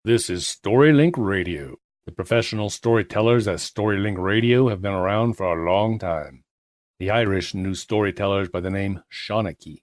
This is StoryLink Radio. The professional storytellers at StoryLink Radio have been around for a long time. The Irish knew storytellers by the name Shawnee.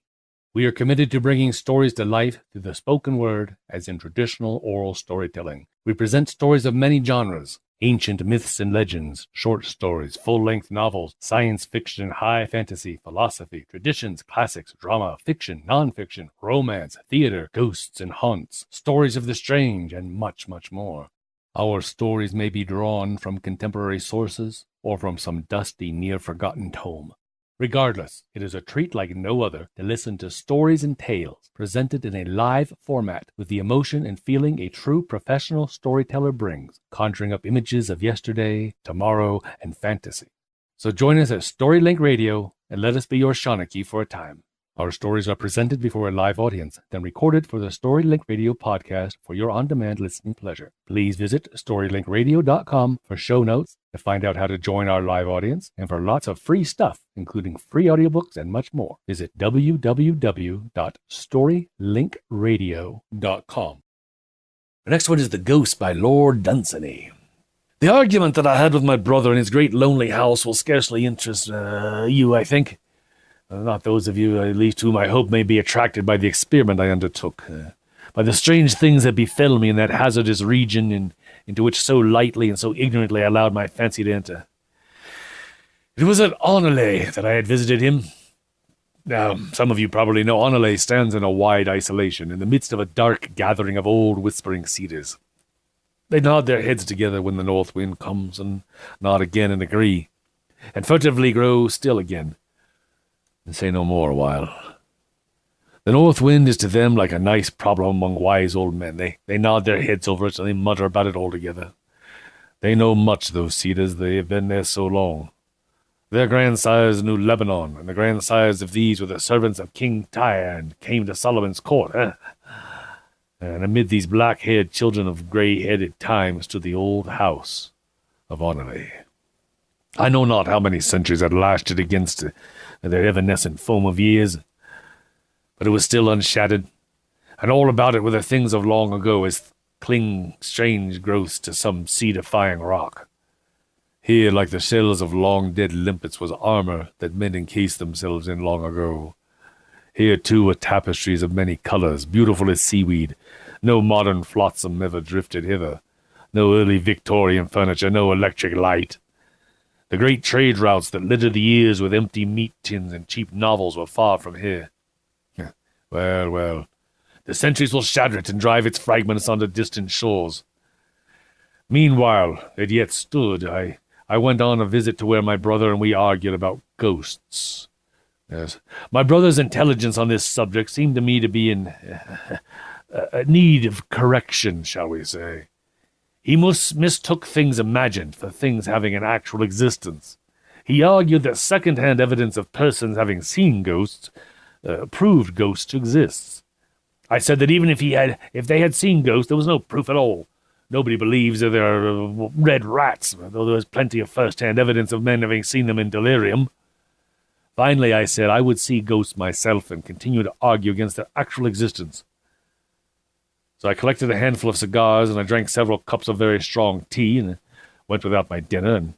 We are committed to bringing stories to life through the spoken word, as in traditional oral storytelling. We present stories of many genres: ancient myths and legends, short stories, full-length novels, science fiction, high fantasy, philosophy, traditions, classics, drama, fiction, non-fiction, romance, theater, ghosts and haunts, stories of the strange, and much, much more. Our stories may be drawn from contemporary sources or from some dusty, near-forgotten tome. Regardless, it is a treat like no other to listen to stories and tales presented in a live format with the emotion and feeling a true professional storyteller brings, conjuring up images of yesterday, tomorrow, and fantasy. So join us at StoryLink Radio and let us be your Shawnee for a time. Our stories are presented before a live audience, then recorded for the StoryLink Radio podcast for your on-demand listening pleasure. Please visit StoryLinkRadio.com for show notes, to find out how to join our live audience, and for lots of free stuff, including free audiobooks and much more. Visit www.storylinkradio.com. The next one is The Ghost by Lord Dunsany. The argument that I had with my brother in his great lonely house will scarcely interest you, I think. Not those of you, at least, whom I hope may be attracted by the experiment I undertook, by the strange things that befell me in that hazardous region into which so lightly and so ignorantly I allowed my fancy to enter. It was at Onelay that I had visited him. Now, some of you probably know Onelay stands in a wide isolation, in the midst of a dark gathering of old whispering cedars. They nod their heads together when the north wind comes, and nod again and agree, and furtively grow still again, and say no more a while. The north wind is to them like a nice problem among wise old men. They nod their heads over it, and they mutter about it all together. They know much, those cedars, they have been there so long. Their grandsires knew Lebanon, and the grandsires of these were the servants of King Tyre, and came to Solomon's court. And amid these black-haired children of grey-headed time stood the old house of Onelay. I know not how many centuries had lashed it against their evanescent foam of years, but it was still unshattered, and all about it were the things of long ago, as cling strange growths to some sea-defying rock. Here, like the shells of long-dead limpets, was armor that men encased themselves in long ago. Here, too, were tapestries of many colors, beautiful as seaweed. No modern flotsam ever drifted hither. No early Victorian furniture, no electric light. The great trade routes that littered the ears with empty meat tins and cheap novels were far from here. Well, the centuries will shatter it and drive its fragments onto distant shores. Meanwhile, it yet stood. I went on a visit to where my brother and we argued about ghosts. Yes, my brother's intelligence on this subject seemed to me to be in need of correction, shall we say. He mistook things imagined for things having an actual existence. He argued that second-hand evidence of persons having seen ghosts proved ghosts to exist. I said that even if they had seen ghosts, there was no proof at all. Nobody believes that there are red rats, though there is plenty of first-hand evidence of men having seen them in delirium. Finally, I said I would see ghosts myself and continue to argue against their actual existence. So I collected a handful of cigars, and I drank several cups of very strong tea, and went without my dinner, and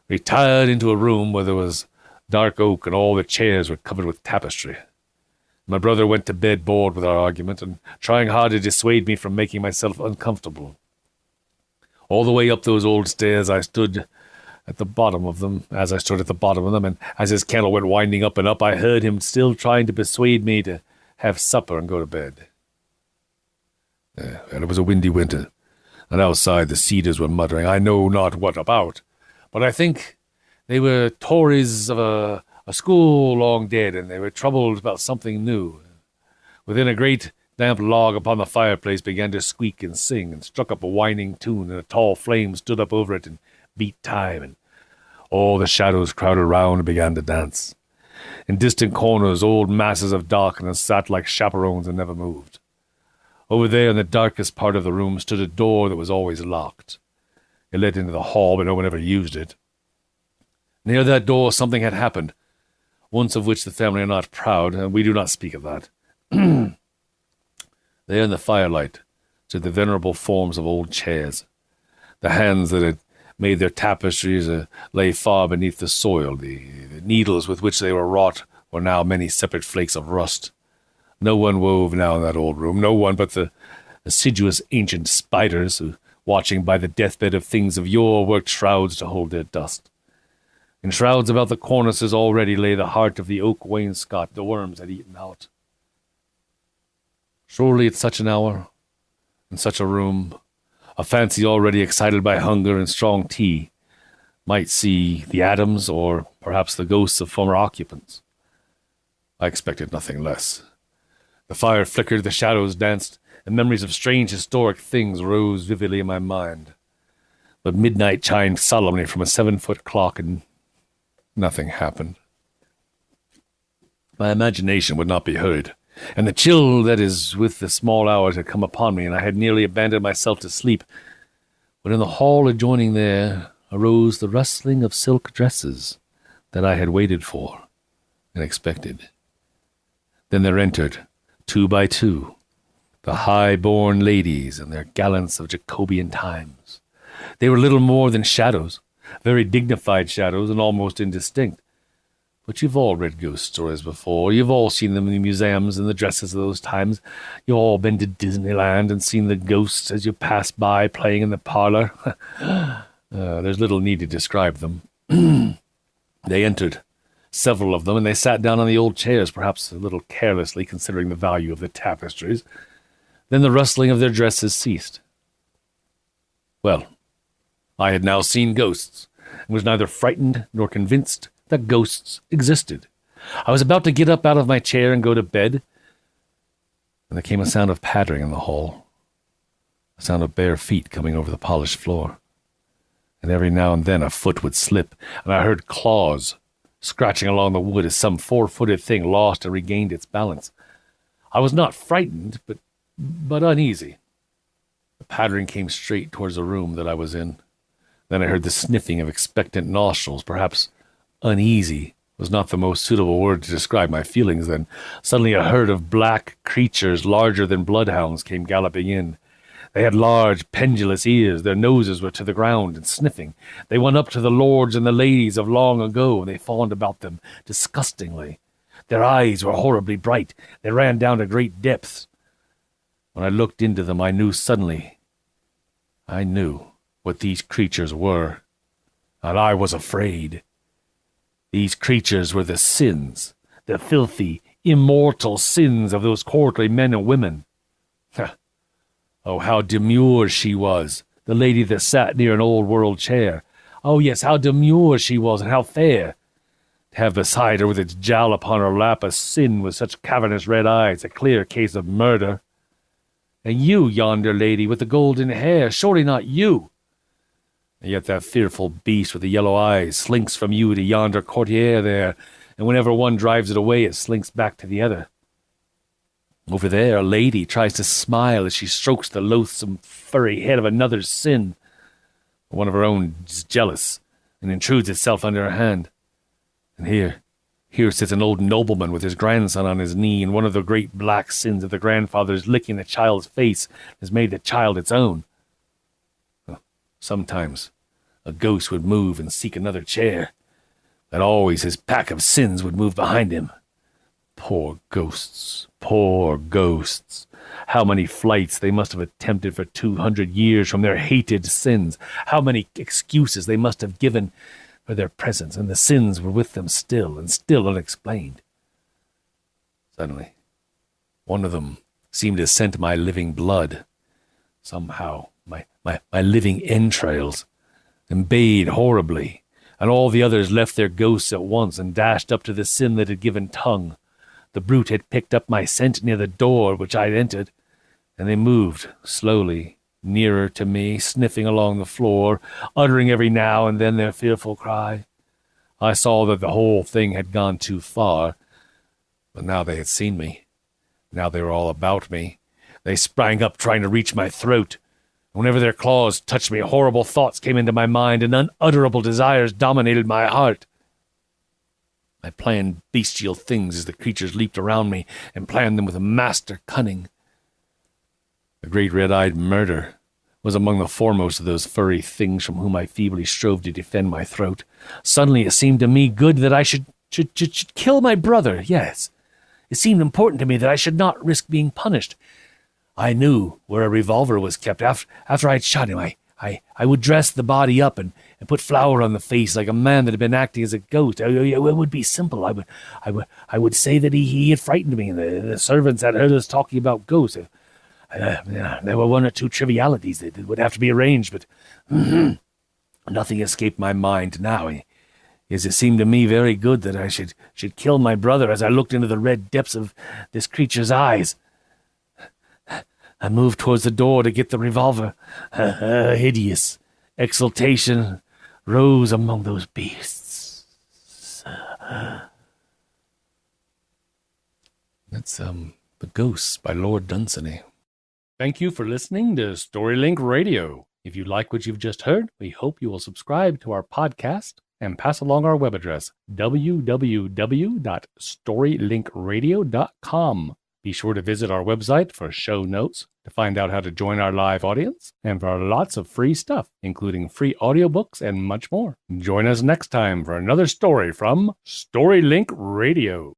retired into a room where there was dark oak, and all the chairs were covered with tapestry. My brother went to bed bored with our argument, and trying hard to dissuade me from making myself uncomfortable. All the way up those old stairs I stood at the bottom of them, and as his candle went winding up and up, I heard him still trying to persuade me to have supper and go to bed. And it was a windy winter, and outside the cedars were muttering, I know not what about, but I think they were Tories of a school long dead, and they were troubled about something new. Within a great damp log upon the fireplace began to squeak and sing, and struck up a whining tune, and a tall flame stood up over it and beat time, and all the shadows crowded round and began to dance. In distant corners, old masses of darkness sat like chaperones and never moved. Over there in the darkest part of the room stood a door that was always locked. It led into the hall, but no one ever used it. Near that door something had happened, once of which the family are not proud, and we do not speak of that. There in the firelight stood the venerable forms of old chairs. The hands that had made their tapestries lay far beneath the soil. The needles with which they were wrought were now many separate flakes of rust. No one wove now in that old room, no one but the assiduous ancient spiders who, watching by the deathbed of things of yore, worked shrouds to hold their dust. In shrouds about the cornices already lay the heart of the oak wainscot the worms had eaten out. Surely at such an hour, in such a room, a fancy already excited by hunger and strong tea might see the atoms or perhaps the ghosts of former occupants. I expected nothing less. The fire flickered, the shadows danced, and memories of strange historic things rose vividly in my mind. But midnight chimed solemnly from a 7-foot clock, and nothing happened. My imagination would not be heard, and the chill that is with the small hours had come upon me, and I had nearly abandoned myself to sleep, when in the hall adjoining there arose the rustling of silk dresses that I had waited for and expected. Then there entered, 2 by 2, the high-born ladies and their gallants of Jacobean times. They were little more than shadows, very dignified shadows and almost indistinct. But you've all read ghost stories before. You've all seen them in the museums in the dresses of those times. You've all been to Disneyland and seen the ghosts as you pass by playing in the parlor. There's little need to describe them. They entered, several of them, and they sat down on the old chairs, perhaps a little carelessly considering the value of the tapestries. Then the rustling of their dresses ceased. Well, I had now seen ghosts, and was neither frightened nor convinced that ghosts existed. I was about to get up out of my chair and go to bed, and there came a sound of pattering in the hall, a sound of bare feet coming over the polished floor, and every now and then a foot would slip, and I heard claws scratching along the wood as some 4-footed thing lost and regained its balance. I was not frightened, but uneasy. The pattering came straight towards the room that I was in. Then I heard the sniffing of expectant nostrils. Perhaps uneasy was not the most suitable word to describe my feelings then. Suddenly a herd of black creatures larger than bloodhounds came galloping in. They had large, pendulous ears. Their noses were to the ground and sniffing. They went up to the lords and the ladies of long ago, and they fawned about them disgustingly. Their eyes were horribly bright. They ran down to great depths. When I looked into them, I knew what these creatures were, and I was afraid. These creatures were the sins, the filthy, immortal sins of those courtly men and women. Oh, how demure she was, the lady that sat near an old-world chair. Oh, yes, how demure she was, and how fair. To have beside her with its jowl upon her lap a sin with such cavernous red eyes, a clear case of murder. And you, yonder lady, with the golden hair, surely not you. And yet that fearful beast with the yellow eyes slinks from you to yonder courtier there, and whenever one drives it away, it slinks back to the other. Over there, a lady tries to smile as she strokes the loathsome, furry head of another's sin. One of her own is jealous, and intrudes itself under her hand. And here sits an old nobleman with his grandson on his knee, and one of the great black sins of the grandfather is licking the child's face, has made the child its own. Sometimes a ghost would move and seek another chair, but always his pack of sins would move behind him. Poor ghosts, poor ghosts. How many flights they must have attempted for 200 years from their hated sins. How many excuses they must have given for their presence, and the sins were with them still, and still unexplained. Suddenly, one of them seemed to scent my living blood. Somehow, my living entrails, and bayed horribly, and all the others left their ghosts at once and dashed up to the sin that had given tongue. The brute had picked up my scent near the door which I had entered, and they moved slowly nearer to me, sniffing along the floor, uttering every now and then their fearful cry. I saw that the whole thing had gone too far, but now they had seen me. Now they were all about me. They sprang up, trying to reach my throat. Whenever their claws touched me, horrible thoughts came into my mind, and unutterable desires dominated my heart. I planned bestial things as the creatures leaped around me, and planned them with a master cunning. The great red-eyed murder was among the foremost of those furry things from whom I feebly strove to defend my throat. Suddenly it seemed to me good that I should kill my brother, yes. It seemed important to me that I should not risk being punished. I knew where a revolver was kept. After I'd shot him, I would dress the body up and put flour on the face like a man that had been acting as a ghost. It would be simple. I would say that he had frightened me, and the servants had heard us talking about ghosts. There were one or two trivialities that would have to be arranged, but nothing escaped my mind now. Yes, it seemed to me very good that I should kill my brother as I looked into the red depths of this creature's eyes. I moved towards the door to get the revolver. Hideous exultation rose among those beasts. That's, The Ghosts by Lord Dunsany. Thank you for listening to StoryLink Radio. If you like what you've just heard, we hope you will subscribe to our podcast and pass along our web address, www.storylinkradio.com. Be sure to visit our website for show notes, to find out how to join our live audience, and for lots of free stuff, including free audiobooks and much more. Join us next time for another story from StoryLink Radio.